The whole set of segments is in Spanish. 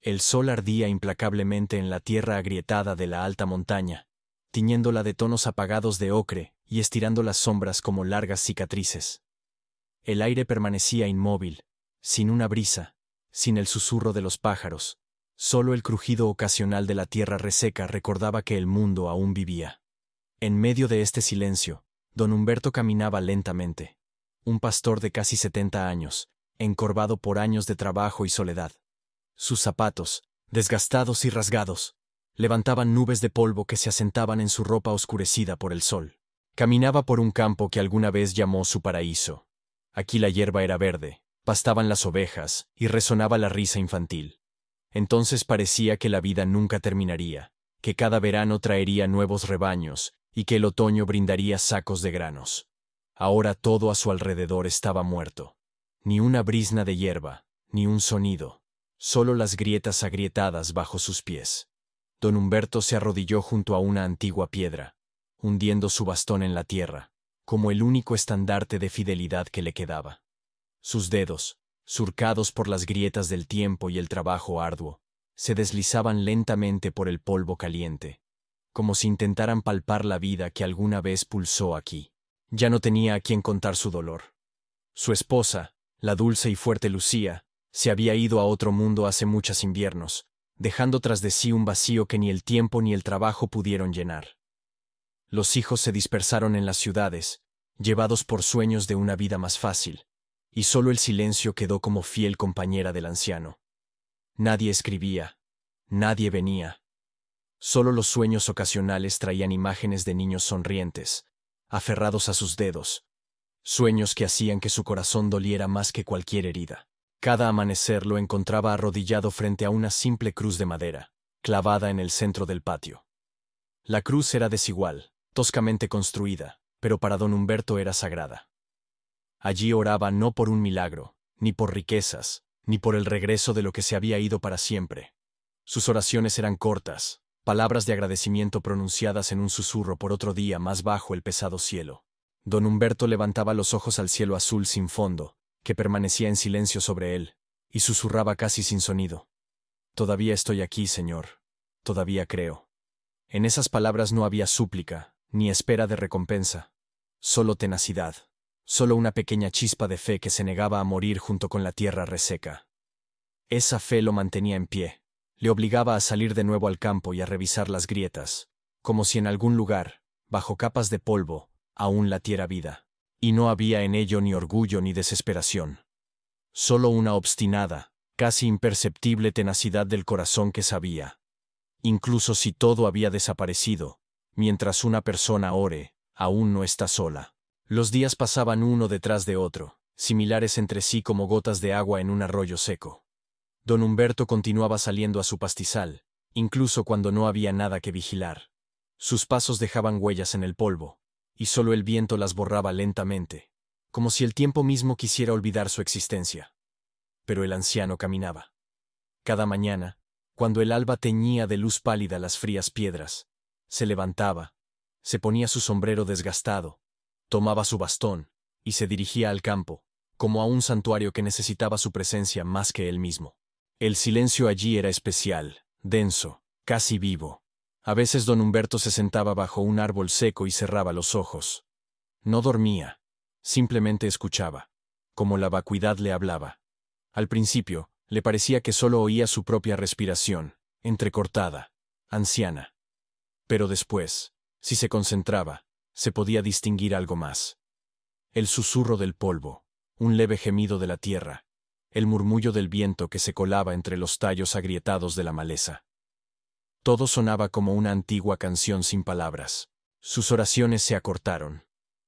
El sol ardía implacablemente en la tierra agrietada de la alta montaña, tiñéndola de tonos apagados de ocre y estirando las sombras como largas cicatrices. El aire permanecía inmóvil, sin una brisa, sin el susurro de los pájaros. Solo el crujido ocasional de la tierra reseca recordaba que el mundo aún vivía. En medio de este silencio, don Humberto caminaba lentamente. Un pastor de casi 70 años, encorvado por años de trabajo y soledad. Sus zapatos, desgastados y rasgados, levantaban nubes de polvo que se asentaban en su ropa oscurecida por el sol. Caminaba por un campo que alguna vez llamó su paraíso. Aquí la hierba era verde, pastaban las ovejas y resonaba la risa infantil. Entonces parecía que la vida nunca terminaría, que cada verano traería nuevos rebaños y que el otoño brindaría sacos de granos. Ahora todo a su alrededor estaba muerto. Ni una brizna de hierba, ni un sonido, solo las grietas agrietadas bajo sus pies. Don Humberto se arrodilló junto a una antigua piedra, hundiendo su bastón en la tierra, como el único estandarte de fidelidad que le quedaba. Sus dedos, surcados por las grietas del tiempo y el trabajo arduo, se deslizaban lentamente por el polvo caliente, como si intentaran palpar la vida que alguna vez pulsó aquí. Ya no tenía a quien contar su dolor. Su esposa, la dulce y fuerte Lucía, se había ido a otro mundo hace muchos inviernos, dejando tras de sí un vacío que ni el tiempo ni el trabajo pudieron llenar. Los hijos se dispersaron en las ciudades, llevados por sueños de una vida más fácil, y solo el silencio quedó como fiel compañera del anciano. Nadie escribía, nadie venía. Solo los sueños ocasionales traían imágenes de niños sonrientes, aferrados a sus dedos, sueños que hacían que su corazón doliera más que cualquier herida. Cada amanecer lo encontraba arrodillado frente a una simple cruz de madera, clavada en el centro del patio. La cruz era desigual, toscamente construida, pero para don Humberto era sagrada. Allí oraba no por un milagro, ni por riquezas, ni por el regreso de lo que se había ido para siempre. Sus oraciones eran cortas, palabras de agradecimiento pronunciadas en un susurro por otro día más bajo el pesado cielo. Don Humberto levantaba los ojos al cielo azul sin fondo, que permanecía en silencio sobre él, y susurraba casi sin sonido. Todavía estoy aquí, Señor. Todavía creo. En esas palabras no había súplica, ni espera de recompensa. Solo tenacidad. Solo una pequeña chispa de fe que se negaba a morir junto con la tierra reseca. Esa fe lo mantenía en pie. Le obligaba a salir de nuevo al campo y a revisar las grietas, como si en algún lugar, bajo capas de polvo, aún latiera vida. Y no había en ello ni orgullo ni desesperación. Solo una obstinada, casi imperceptible tenacidad del corazón que sabía. Incluso si todo había desaparecido, mientras una persona ore, aún no está sola. Los días pasaban uno detrás de otro, similares entre sí como gotas de agua en un arroyo seco. Don Humberto continuaba saliendo a su pastizal, incluso cuando no había nada que vigilar. Sus pasos dejaban huellas en el polvo, y solo el viento las borraba lentamente, como si el tiempo mismo quisiera olvidar su existencia. Pero el anciano caminaba. Cada mañana, cuando el alba teñía de luz pálida las frías piedras, se levantaba, se ponía su sombrero desgastado, tomaba su bastón, y se dirigía al campo, como a un santuario que necesitaba su presencia más que él mismo. El silencio allí era especial, denso, casi vivo. A veces don Humberto se sentaba bajo un árbol seco y cerraba los ojos. No dormía, simplemente escuchaba, como la vacuidad le hablaba. Al principio, le parecía que solo oía su propia respiración, entrecortada, anciana. Pero después, si se concentraba, se podía distinguir algo más. El susurro del polvo, un leve gemido de la tierra, el murmullo del viento que se colaba entre los tallos agrietados de la maleza. Todo sonaba como una antigua canción sin palabras. Sus oraciones se acortaron.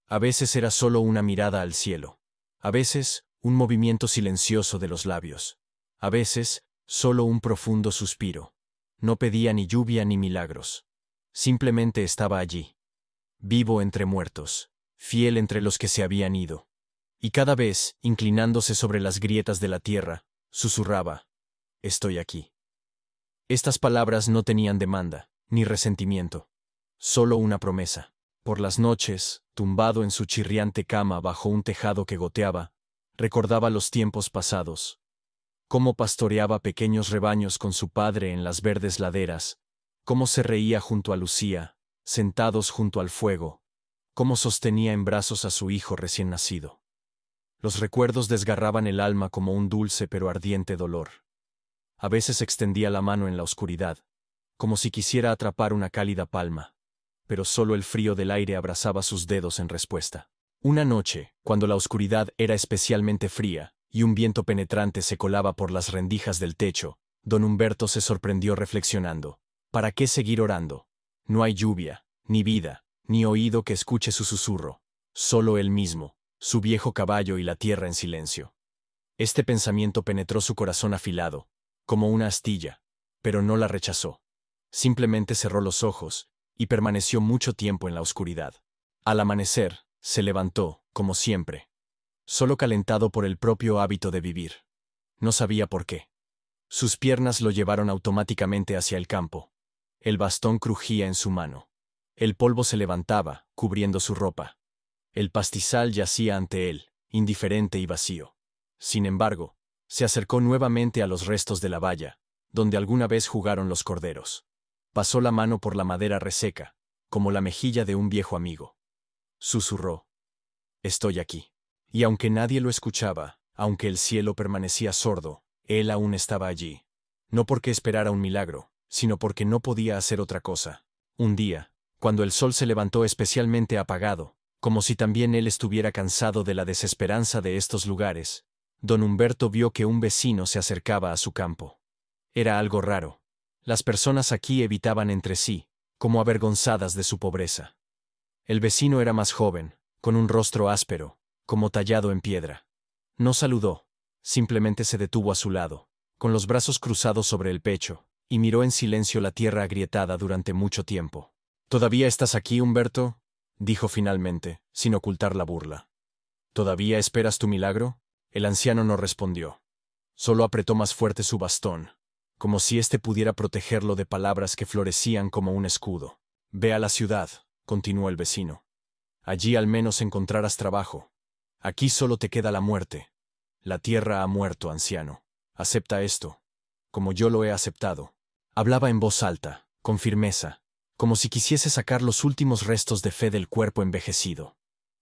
A veces era solo una mirada al cielo. A veces, un movimiento silencioso de los labios. A veces, solo un profundo suspiro. No pedía ni lluvia ni milagros. Simplemente estaba allí, vivo entre muertos, fiel entre los que se habían ido. Y cada vez, inclinándose sobre las grietas de la tierra, susurraba: «Estoy aquí». Estas palabras no tenían demanda, ni resentimiento. Solo una promesa. Por las noches, tumbado en su chirriante cama bajo un tejado que goteaba, recordaba los tiempos pasados. Cómo pastoreaba pequeños rebaños con su padre en las verdes laderas, cómo se reía junto a Lucía, sentados junto al fuego, cómo sostenía en brazos a su hijo recién nacido. Los recuerdos desgarraban el alma como un dulce pero ardiente dolor. A veces extendía la mano en la oscuridad, como si quisiera atrapar una cálida palma, pero solo el frío del aire abrazaba sus dedos en respuesta. Una noche, cuando la oscuridad era especialmente fría y un viento penetrante se colaba por las rendijas del techo, don Humberto se sorprendió reflexionando. ¿Para qué seguir orando? No hay lluvia, ni vida, ni oído que escuche su susurro. Solo él mismo, su viejo caballo y la tierra en silencio. Este pensamiento penetró su corazón afilado, como una astilla, pero no la rechazó. Simplemente cerró los ojos y permaneció mucho tiempo en la oscuridad. Al amanecer, se levantó, como siempre, solo calentado por el propio hábito de vivir. No sabía por qué. Sus piernas lo llevaron automáticamente hacia el campo. El bastón crujía en su mano. El polvo se levantaba, cubriendo su ropa. El pastizal yacía ante él, indiferente y vacío. Sin embargo, se acercó nuevamente a los restos de la valla, donde alguna vez jugaron los corderos. Pasó la mano por la madera reseca, como la mejilla de un viejo amigo. Susurró: «Estoy aquí». Y aunque nadie lo escuchaba, aunque el cielo permanecía sordo, él aún estaba allí. No porque esperara un milagro, sino porque no podía hacer otra cosa. Un día, cuando el sol se levantó especialmente apagado, como si también él estuviera cansado de la desesperanza de estos lugares, don Humberto vio que un vecino se acercaba a su campo. Era algo raro. Las personas aquí evitaban entre sí, como avergonzadas de su pobreza. El vecino era más joven, con un rostro áspero, como tallado en piedra. No saludó, simplemente se detuvo a su lado, con los brazos cruzados sobre el pecho, y miró en silencio la tierra agrietada durante mucho tiempo. «¿Todavía estás aquí, Humberto?», dijo finalmente, sin ocultar la burla. «¿Todavía esperas tu milagro?». El anciano no respondió. Solo apretó más fuerte su bastón, como si éste pudiera protegerlo de palabras que florecían como un escudo. «Ve a la ciudad», continuó el vecino. «Allí al menos encontrarás trabajo. Aquí solo te queda la muerte. La tierra ha muerto, anciano. Acepta esto, como yo lo he aceptado». Hablaba en voz alta, con firmeza, como si quisiese sacar los últimos restos de fe del cuerpo envejecido.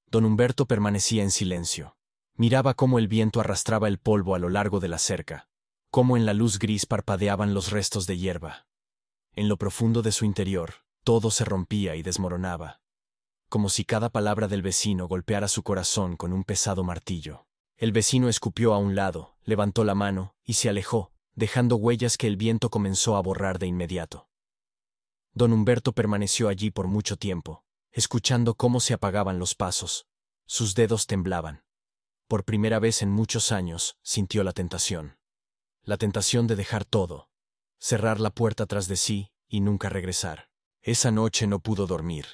Don Humberto permanecía en silencio. Miraba cómo el viento arrastraba el polvo a lo largo de la cerca, cómo en la luz gris parpadeaban los restos de hierba. En lo profundo de su interior, todo se rompía y desmoronaba, como si cada palabra del vecino golpeara su corazón con un pesado martillo. El vecino escupió a un lado, levantó la mano y se alejó, dejando huellas que el viento comenzó a borrar de inmediato. Don Humberto permaneció allí por mucho tiempo, escuchando cómo se apagaban los pasos. Sus dedos temblaban. Por primera vez en muchos años, sintió la tentación. La tentación de dejar todo, cerrar la puerta tras de sí y nunca regresar. Esa noche no pudo dormir.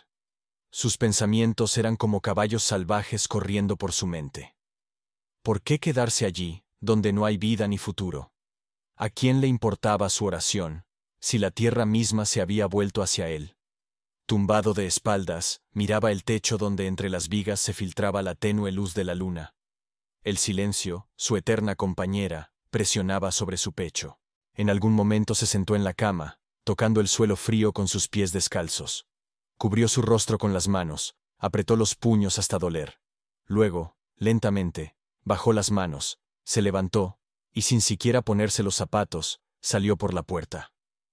Sus pensamientos eran como caballos salvajes corriendo por su mente. ¿Por qué quedarse allí, donde no hay vida ni futuro? ¿A quién le importaba su oración, si la tierra misma se había vuelto hacia él? Tumbado de espaldas, miraba el techo donde entre las vigas se filtraba la tenue luz de la luna. El silencio, su eterna compañera, presionaba sobre su pecho. En algún momento se sentó en la cama, tocando el suelo frío con sus pies descalzos. Cubrió su rostro con las manos, apretó los puños hasta doler. Luego, lentamente, bajó las manos, se levantó, y sin siquiera ponerse los zapatos, salió por la puerta.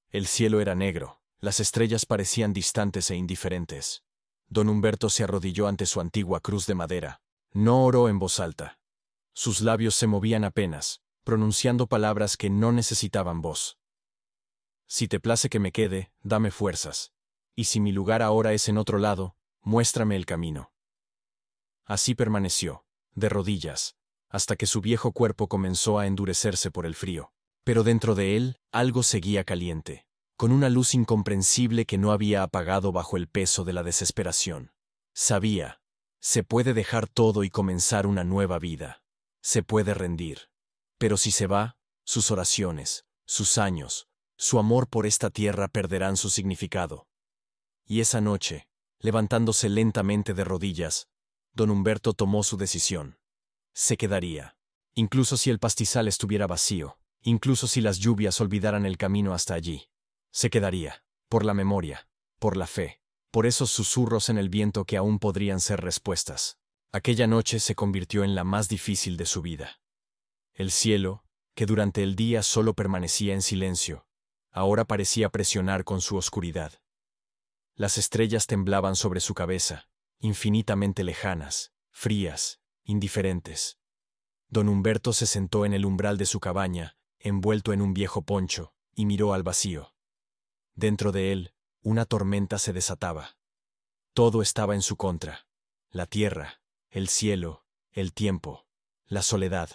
El cielo era negro, las estrellas parecían distantes e indiferentes. Don Humberto se arrodilló ante su antigua cruz de madera. No oró en voz alta. Sus labios se movían apenas, pronunciando palabras que no necesitaban voz. «Si te place que me quede, dame fuerzas. Y si mi lugar ahora es en otro lado, muéstrame el camino». Así permaneció, de rodillas, hasta que su viejo cuerpo comenzó a endurecerse por el frío. Pero dentro de él, algo seguía caliente, con una luz incomprensible que no había apagado bajo el peso de la desesperación. Sabía, se puede dejar todo y comenzar una nueva vida. Se puede rendir. Pero si se va, sus oraciones, sus años, su amor por esta tierra perderán su significado. Y esa noche, levantándose lentamente de rodillas, don Humberto tomó su decisión. Se quedaría. Incluso si el pastizal estuviera vacío, Incluso si las lluvias olvidaran el camino hasta allí, se quedaría, por la memoria, por la fe, por esos susurros en el viento que aún podrían ser respuestas. Aquella noche se convirtió en la más difícil de su vida. El cielo, que durante el día solo permanecía en silencio, ahora parecía presionar con su oscuridad. Las estrellas temblaban sobre su cabeza, infinitamente lejanas, frías, indiferentes. Don Humberto se sentó en el umbral de su cabaña, envuelto en un viejo poncho, y miró al vacío. Dentro de él, una tormenta se desataba. Todo estaba en su contra: la tierra, el cielo, el tiempo, la soledad.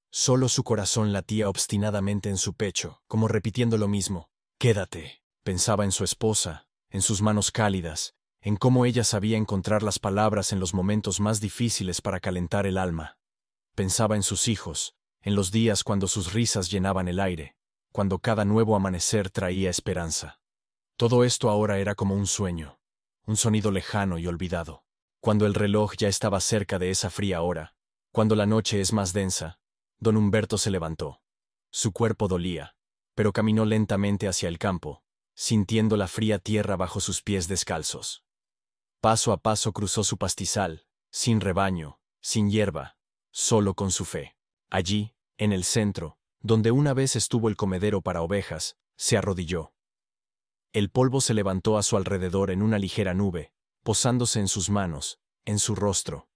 Solo su corazón latía obstinadamente en su pecho, como repitiendo lo mismo. «Quédate». Pensaba en su esposa, en sus manos cálidas, en cómo ella sabía encontrar las palabras en los momentos más difíciles para calentar el alma. Pensaba en sus hijos, en los días cuando sus risas llenaban el aire, cuando cada nuevo amanecer traía esperanza. Todo esto ahora era como un sueño, un sonido lejano y olvidado. Cuando el reloj ya estaba cerca de esa fría hora, cuando la noche es más densa, don Humberto se levantó. Su cuerpo dolía, pero caminó lentamente hacia el campo, sintiendo la fría tierra bajo sus pies descalzos. Paso a paso cruzó su pastizal, sin rebaño, sin hierba, solo con su fe. Allí, en el centro, donde una vez estuvo el comedero para ovejas, se arrodilló. El polvo se levantó a su alrededor en una ligera nube, posándose en sus manos, en su rostro.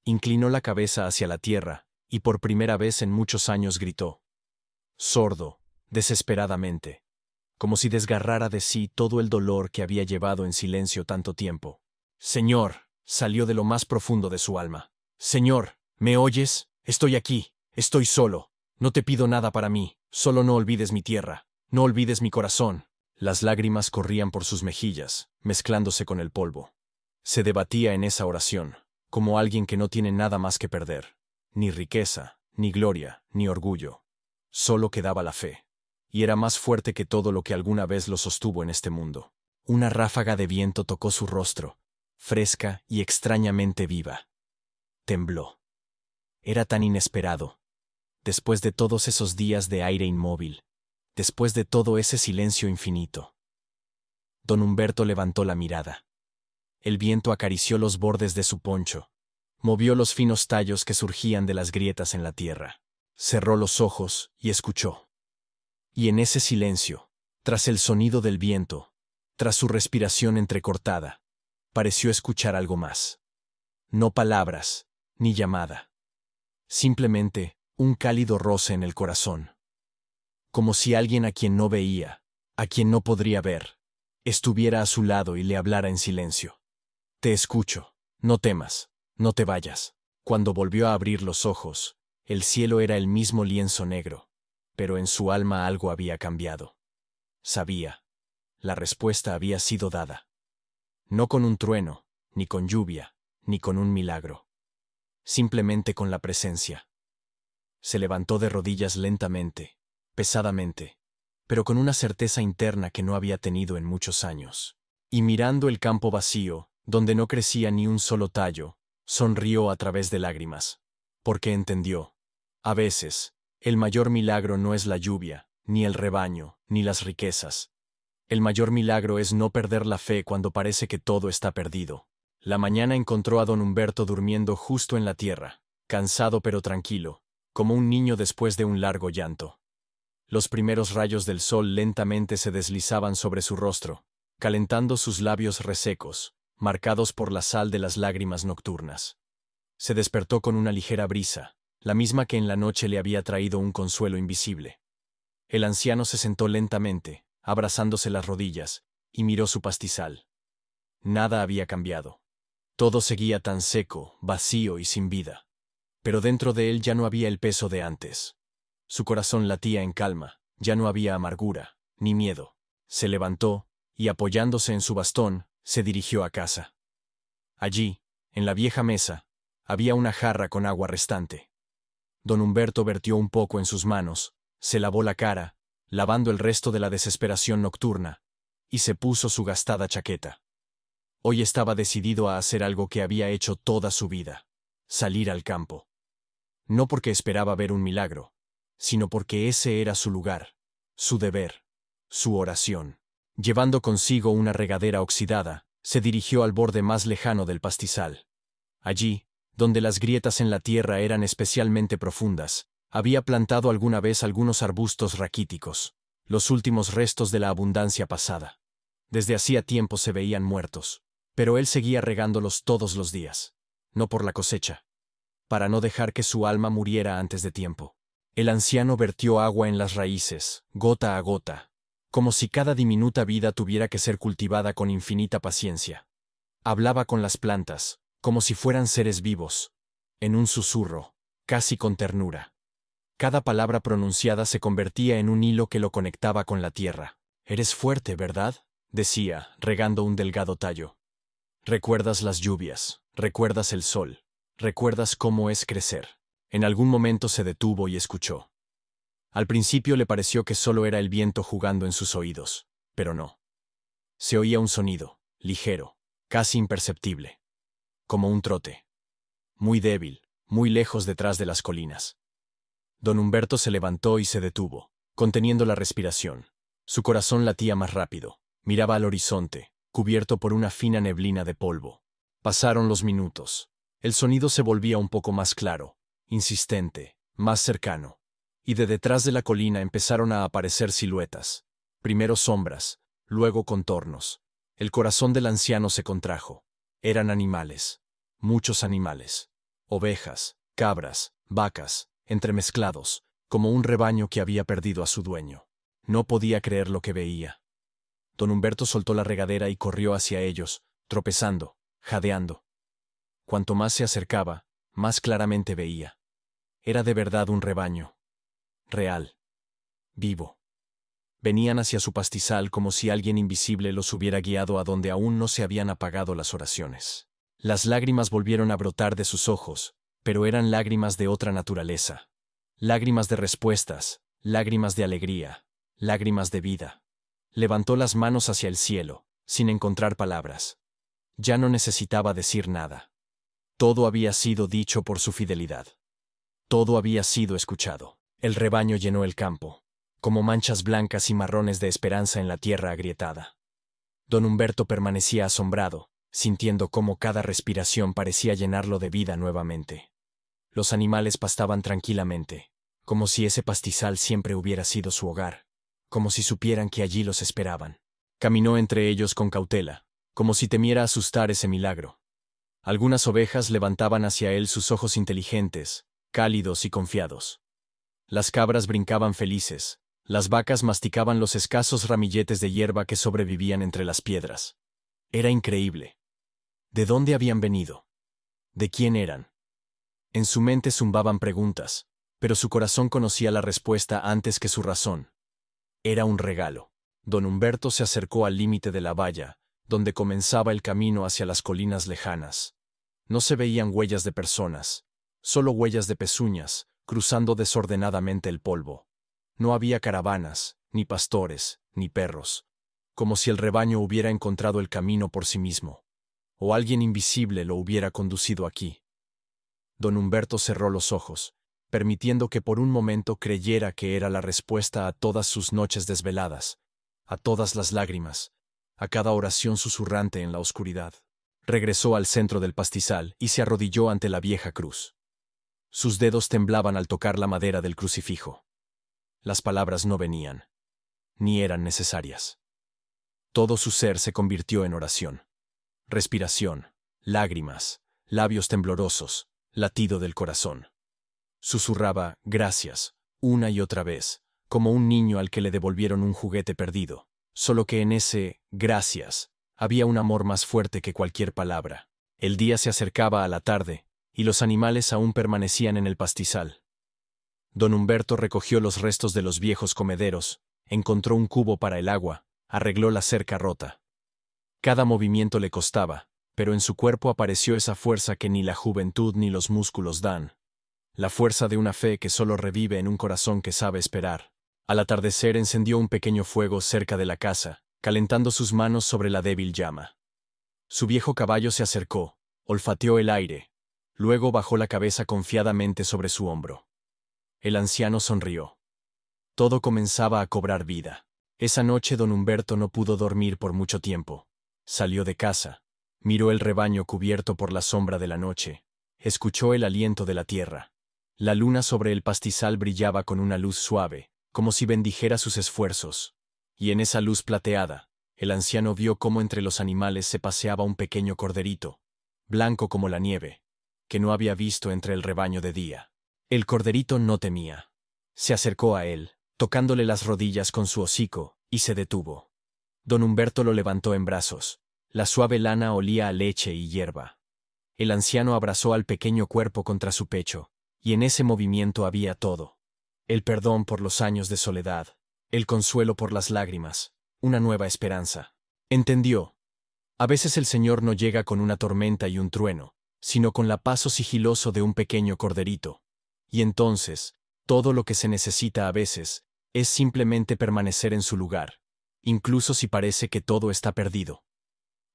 Inclinó la cabeza hacia la tierra, y por primera vez en muchos años gritó. Sordo, desesperadamente, como si desgarrara de sí todo el dolor que había llevado en silencio tanto tiempo. «Señor», salió de lo más profundo de su alma. «Señor, ¿me oyes? Estoy aquí, estoy solo. No te pido nada para mí, solo no olvides mi tierra, no olvides mi corazón». Las lágrimas corrían por sus mejillas, mezclándose con el polvo. Se debatía en esa oración, como alguien que no tiene nada más que perder. Ni riqueza, ni gloria, ni orgullo. Solo quedaba la fe. Y era más fuerte que todo lo que alguna vez lo sostuvo en este mundo. Una ráfaga de viento tocó su rostro, fresca y extrañamente viva. Tembló. Era tan inesperado. Después de todos esos días de aire inmóvil, después de todo ese silencio infinito. Don Humberto levantó la mirada. El viento acarició los bordes de su poncho, movió los finos tallos que surgían de las grietas en la tierra. Cerró los ojos y escuchó. Y en ese silencio, tras el sonido del viento, tras su respiración entrecortada, pareció escuchar algo más. No palabras, ni llamada. Simplemente, un cálido roce en el corazón. Como si alguien a quien no veía, a quien no podría ver, estuviera a su lado y le hablara en silencio. Te escucho, no temas, no te vayas. Cuando volvió a abrir los ojos, el cielo era el mismo lienzo negro, pero en su alma algo había cambiado. Sabía. La respuesta había sido dada. No con un trueno, ni con lluvia, ni con un milagro. Simplemente con la presencia. Se levantó de rodillas lentamente, pesadamente, pero con una certeza interna que no había tenido en muchos años. Y mirando el campo vacío, donde no crecía ni un solo tallo, sonrió a través de lágrimas, porque entendió. A veces, el mayor milagro no es la lluvia, ni el rebaño, ni las riquezas. El mayor milagro es no perder la fe cuando parece que todo está perdido. La mañana encontró a don Humberto durmiendo justo en la tierra, cansado pero tranquilo, como un niño después de un largo llanto. Los primeros rayos del sol lentamente se deslizaban sobre su rostro, calentando sus labios resecos, marcados por la sal de las lágrimas nocturnas. Se despertó con una ligera brisa, la misma que en la noche le había traído un consuelo invisible. El anciano se sentó lentamente, abrazándose las rodillas, y miró su pastizal. Nada había cambiado. Todo seguía tan seco, vacío y sin vida. Pero dentro de él ya no había el peso de antes. Su corazón latía en calma, ya no había amargura, ni miedo. Se levantó, y apoyándose en su bastón, se dirigió a casa. Allí, en la vieja mesa, había una jarra con agua restante. Don Humberto vertió un poco en sus manos, se lavó la cara, lavando el resto de la desesperación nocturna, y se puso su gastada chaqueta. Hoy estaba decidido a hacer algo que había hecho toda su vida: salir al campo. No porque esperaba ver un milagro, sino porque ese era su lugar, su deber, su oración. Llevando consigo una regadera oxidada, se dirigió al borde más lejano del pastizal. Allí, donde las grietas en la tierra eran especialmente profundas, había plantado alguna vez algunos arbustos raquíticos, los últimos restos de la abundancia pasada. Desde hacía tiempo se veían muertos, pero él seguía regándolos todos los días, no por la cosecha, para no dejar que su alma muriera antes de tiempo. El anciano vertió agua en las raíces, gota a gota, como si cada diminuta vida tuviera que ser cultivada con infinita paciencia. Hablaba con las plantas, como si fueran seres vivos, en un susurro, casi con ternura. Cada palabra pronunciada se convertía en un hilo que lo conectaba con la tierra. «Eres fuerte, ¿verdad?», decía, regando un delgado tallo. «Recuerdas las lluvias, recuerdas el sol, recuerdas cómo es crecer». En algún momento se detuvo y escuchó. Al principio le pareció que solo era el viento jugando en sus oídos, pero no. Se oía un sonido, ligero, casi imperceptible, como un trote. Muy débil, muy lejos detrás de las colinas. Don Humberto se levantó y se detuvo, conteniendo la respiración. Su corazón latía más rápido. Miraba al horizonte, cubierto por una fina neblina de polvo. Pasaron los minutos. El sonido se volvía un poco más claro, insistente, más cercano. Y de detrás de la colina empezaron a aparecer siluetas. Primero sombras, luego contornos. El corazón del anciano se contrajo. Eran animales. Muchos animales. Ovejas, cabras, vacas, entremezclados, como un rebaño que había perdido a su dueño. No podía creer lo que veía. Don Humberto soltó la regadera y corrió hacia ellos, tropezando, jadeando. Cuanto más se acercaba, más claramente veía. Era de verdad un rebaño. Real. Vivo. Venían hacia su pastizal como si alguien invisible los hubiera guiado a donde aún no se habían apagado las oraciones. Las lágrimas volvieron a brotar de sus ojos, pero eran lágrimas de otra naturaleza. Lágrimas de respuestas, lágrimas de alegría, lágrimas de vida. Levantó las manos hacia el cielo, sin encontrar palabras. Ya no necesitaba decir nada. Todo había sido dicho por su fidelidad. Todo había sido escuchado. El rebaño llenó el campo, como manchas blancas y marrones de esperanza en la tierra agrietada. Don Humberto permanecía asombrado, sintiendo cómo cada respiración parecía llenarlo de vida nuevamente. Los animales pastaban tranquilamente, como si ese pastizal siempre hubiera sido su hogar, como si supieran que allí los esperaban. Caminó entre ellos con cautela, como si temiera asustar ese milagro. Algunas ovejas levantaban hacia él sus ojos inteligentes, cálidos y confiados. Las cabras brincaban felices, las vacas masticaban los escasos ramilletes de hierba que sobrevivían entre las piedras. Era increíble. ¿De dónde habían venido? ¿De quién eran? En su mente zumbaban preguntas, pero su corazón conocía la respuesta antes que su razón. Era un regalo. Don Humberto se acercó al límite de la valla, donde comenzaba el camino hacia las colinas lejanas. No se veían huellas de personas, solo huellas de pezuñas, cruzando desordenadamente el polvo. No había caravanas, ni pastores, ni perros, como si el rebaño hubiera encontrado el camino por sí mismo, o alguien invisible lo hubiera conducido aquí. Don Humberto cerró los ojos, permitiendo que por un momento creyera que era la respuesta a todas sus noches desveladas, a todas las lágrimas, a cada oración susurrante en la oscuridad. Regresó al centro del pastizal y se arrodilló ante la vieja cruz. Sus dedos temblaban al tocar la madera del crucifijo. Las palabras no venían, ni eran necesarias. Todo su ser se convirtió en oración. Respiración, lágrimas, labios temblorosos, latido del corazón. Susurraba «gracias», una y otra vez, como un niño al que le devolvieron un juguete perdido, solo que en ese «gracias» había un amor más fuerte que cualquier palabra. El día se acercaba a la tarde, y los animales aún permanecían en el pastizal. Don Humberto recogió los restos de los viejos comederos, encontró un cubo para el agua, arregló la cerca rota. Cada movimiento le costaba, pero en su cuerpo apareció esa fuerza que ni la juventud ni los músculos dan. La fuerza de una fe que solo revive en un corazón que sabe esperar. Al atardecer encendió un pequeño fuego cerca de la casa, calentando sus manos sobre la débil llama. Su viejo caballo se acercó, olfateó el aire, luego bajó la cabeza confiadamente sobre su hombro. El anciano sonrió. Todo comenzaba a cobrar vida. Esa noche don Humberto no pudo dormir por mucho tiempo. Salió de casa, miró el rebaño cubierto por la sombra de la noche, escuchó el aliento de la tierra. La luna sobre el pastizal brillaba con una luz suave, como si bendijera sus esfuerzos. Y en esa luz plateada, el anciano vio cómo entre los animales se paseaba un pequeño corderito, blanco como la nieve, que no había visto entre el rebaño de día. El corderito no temía. Se acercó a él, tocándole las rodillas con su hocico, y se detuvo. Don Humberto lo levantó en brazos. La suave lana olía a leche y hierba. El anciano abrazó al pequeño cuerpo contra su pecho, y en ese movimiento había todo. El perdón por los años de soledad, el consuelo por las lágrimas, una nueva esperanza. Entendió. A veces el Señor no llega con una tormenta y un trueno, sino con la paso sigiloso de un pequeño corderito. Y entonces, todo lo que se necesita a veces, es simplemente permanecer en su lugar, incluso si parece que todo está perdido.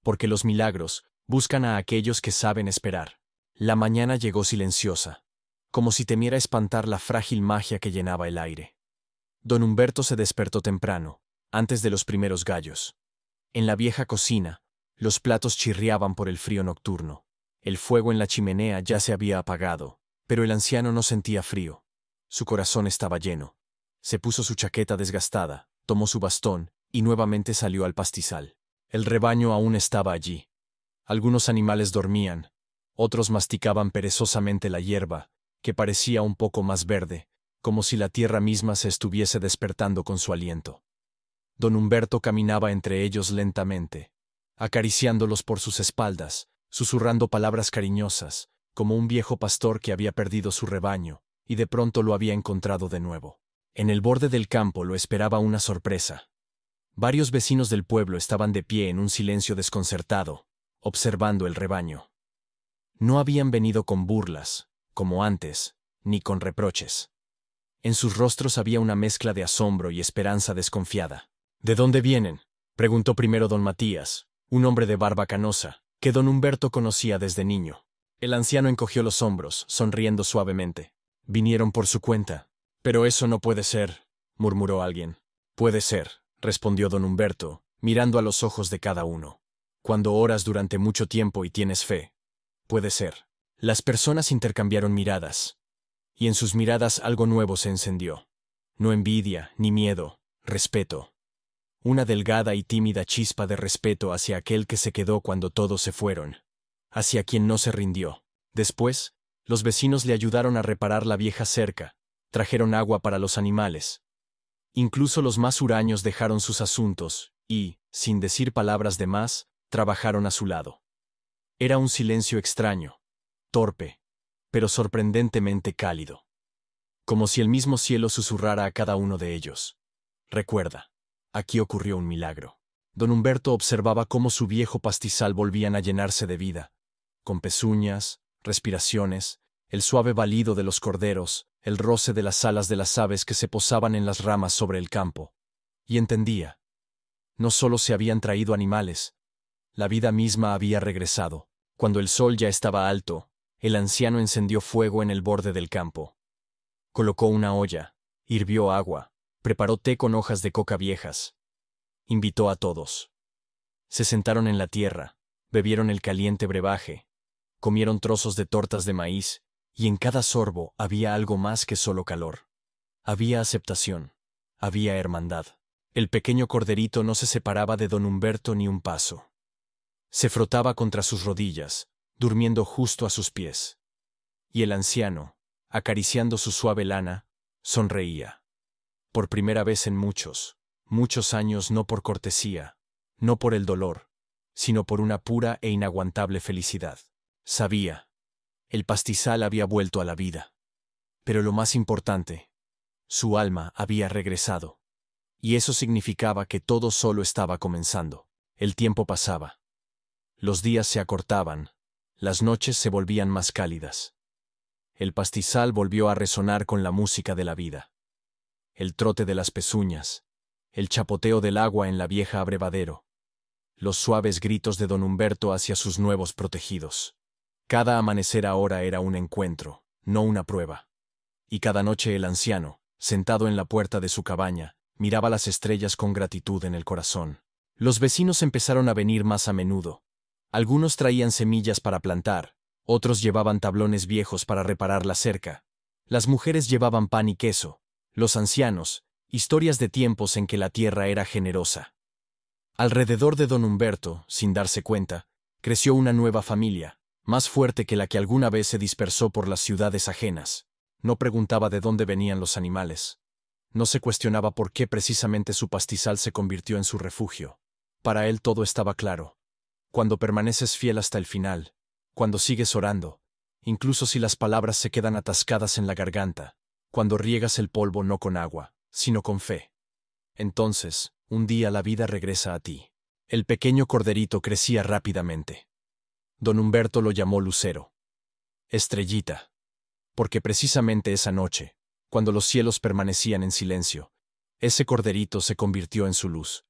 Porque los milagros buscan a aquellos que saben esperar. La mañana llegó silenciosa, como si temiera espantar la frágil magia que llenaba el aire. Don Humberto se despertó temprano, antes de los primeros gallos. En la vieja cocina, los platos chirriaban por el frío nocturno. El fuego en la chimenea ya se había apagado, pero el anciano no sentía frío. Su corazón estaba lleno. Se puso su chaqueta desgastada, tomó su bastón, y nuevamente salió al pastizal. El rebaño aún estaba allí. Algunos animales dormían, otros masticaban perezosamente la hierba, que parecía un poco más verde, como si la tierra misma se estuviese despertando con su aliento. Don Humberto caminaba entre ellos lentamente, acariciándolos por sus espaldas, susurrando palabras cariñosas, como un viejo pastor que había perdido su rebaño, y de pronto lo había encontrado de nuevo. En el borde del campo lo esperaba una sorpresa. Varios vecinos del pueblo estaban de pie en un silencio desconcertado, observando el rebaño. No habían venido con burlas, como antes, ni con reproches. En sus rostros había una mezcla de asombro y esperanza desconfiada. ¿De dónde vienen?, preguntó primero don Matías, un hombre de barba canosa, que don Humberto conocía desde niño. El anciano encogió los hombros, sonriendo suavemente. Vinieron por su cuenta. Pero eso no puede ser, murmuró alguien. Puede ser, respondió don Humberto, mirando a los ojos de cada uno. Cuando oras durante mucho tiempo y tienes fe. Puede ser. Las personas intercambiaron miradas. Y en sus miradas algo nuevo se encendió. No envidia, ni miedo, respeto. Una delgada y tímida chispa de respeto hacia aquel que se quedó cuando todos se fueron. Hacia quien no se rindió. Después, los vecinos le ayudaron a reparar la vieja cerca, trajeron agua para los animales. Incluso los más huraños dejaron sus asuntos y, sin decir palabras de más, trabajaron a su lado. Era un silencio extraño, torpe, pero sorprendentemente cálido. Como si el mismo cielo susurrara a cada uno de ellos. Recuerda, aquí ocurrió un milagro. Don Humberto observaba cómo su viejo pastizal volvían a llenarse de vida, con pezuñas, respiraciones, el suave balido de los corderos, el roce de las alas de las aves que se posaban en las ramas sobre el campo. Y entendía. No solo se habían traído animales, la vida misma había regresado. Cuando el sol ya estaba alto, el anciano encendió fuego en el borde del campo. Colocó una olla, hirvió agua, preparó té con hojas de coca viejas. Invitó a todos. Se sentaron en la tierra, bebieron el caliente brebaje, comieron trozos de tortas de maíz, y en cada sorbo había algo más que solo calor. Había aceptación, había hermandad. El pequeño corderito no se separaba de don Humberto ni un paso. Se frotaba contra sus rodillas, durmiendo justo a sus pies. Y el anciano, acariciando su suave lana, sonreía. Por primera vez en muchos, muchos años, no por cortesía, no por el dolor, sino por una pura e inaguantable felicidad. Sabía. El pastizal había vuelto a la vida. Pero lo más importante, su alma había regresado. Y eso significaba que todo solo estaba comenzando. El tiempo pasaba. Los días se acortaban, las noches se volvían más cálidas. El pastizal volvió a resonar con la música de la vida. El trote de las pezuñas, el chapoteo del agua en la vieja abrevadero, los suaves gritos de don Humberto hacia sus nuevos protegidos. Cada amanecer ahora era un encuentro, no una prueba. Y cada noche el anciano, sentado en la puerta de su cabaña, miraba las estrellas con gratitud en el corazón. Los vecinos empezaron a venir más a menudo. Algunos traían semillas para plantar, otros llevaban tablones viejos para reparar la cerca. Las mujeres llevaban pan y queso, los ancianos, historias de tiempos en que la tierra era generosa. Alrededor de don Humberto, sin darse cuenta, creció una nueva familia, más fuerte que la que alguna vez se dispersó por las ciudades ajenas. No preguntaba de dónde venían los animales. No se cuestionaba por qué precisamente su pastizal se convirtió en su refugio. Para él todo estaba claro. Cuando permaneces fiel hasta el final, cuando sigues orando, incluso si las palabras se quedan atascadas en la garganta, cuando riegas el polvo no con agua, sino con fe. Entonces, un día la vida regresa a ti. El pequeño corderito crecía rápidamente. Don Humberto lo llamó Lucero. Estrellita. Porque precisamente esa noche, cuando los cielos permanecían en silencio, ese corderito se convirtió en su luz.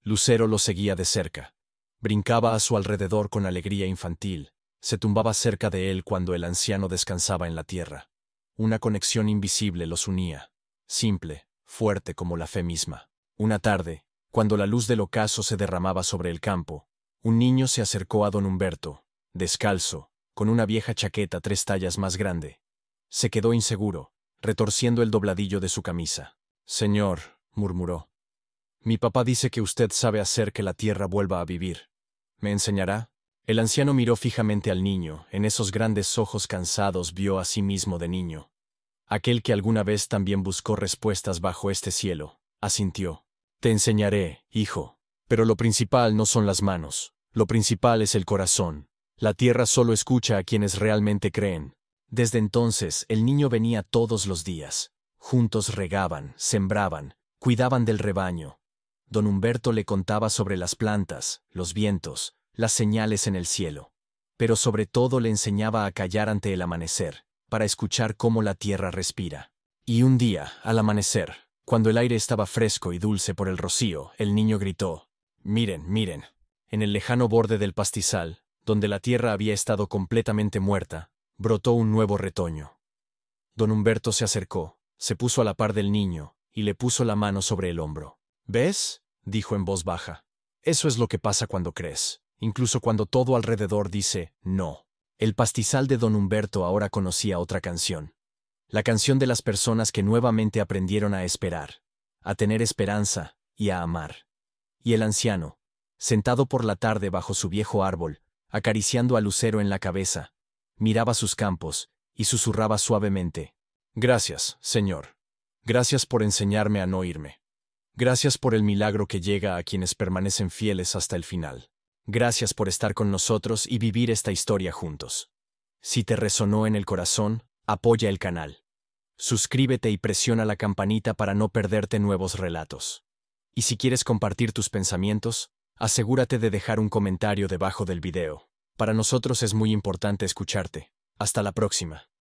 Lucero lo seguía de cerca. Brincaba a su alrededor con alegría infantil, se tumbaba cerca de él cuando el anciano descansaba en la tierra. Una conexión invisible los unía, simple, fuerte como la fe misma. Una tarde, cuando la luz del ocaso se derramaba sobre el campo, un niño se acercó a don Humberto, descalzo, con una vieja chaqueta 3 tallas más grande. Se quedó inseguro, retorciendo el dobladillo de su camisa. «Señor», murmuró, «mi papá dice que usted sabe hacer que la tierra vuelva a vivir. ¿Me enseñará?» El anciano miró fijamente al niño, en esos grandes ojos cansados vio a sí mismo de niño. Aquel que alguna vez también buscó respuestas bajo este cielo, asintió. «Te enseñaré, hijo. Pero lo principal no son las manos, lo principal es el corazón. La tierra solo escucha a quienes realmente creen». Desde entonces, el niño venía todos los días. Juntos regaban, sembraban, cuidaban del rebaño. Don Humberto le contaba sobre las plantas, los vientos, las señales en el cielo. Pero sobre todo le enseñaba a callar ante el amanecer, para escuchar cómo la tierra respira. Y un día, al amanecer, cuando el aire estaba fresco y dulce por el rocío, el niño gritó: «Miren, miren». En el lejano borde del pastizal, donde la tierra había estado completamente muerta, brotó un nuevo retoño. Don Humberto se acercó, se puso a la par del niño, y le puso la mano sobre el hombro. «¿Ves?», dijo en voz baja. «Eso es lo que pasa cuando crees, incluso cuando todo alrededor dice no». El pastizal de don Humberto ahora conocía otra canción. La canción de las personas que nuevamente aprendieron a esperar, a tener esperanza y a amar. Y el anciano, sentado por la tarde bajo su viejo árbol, acariciando a Lucero en la cabeza, miraba sus campos y susurraba suavemente: «Gracias, Señor. Gracias por enseñarme a no irme. Gracias por el milagro que llega a quienes permanecen fieles hasta el final. Gracias por estar con nosotros y vivir esta historia juntos». Si te resonó en el corazón, apoya el canal. Suscríbete y presiona la campanita para no perderte nuevos relatos. Y si quieres compartir tus pensamientos, asegúrate de dejar un comentario debajo del video. Para nosotros es muy importante escucharte. Hasta la próxima.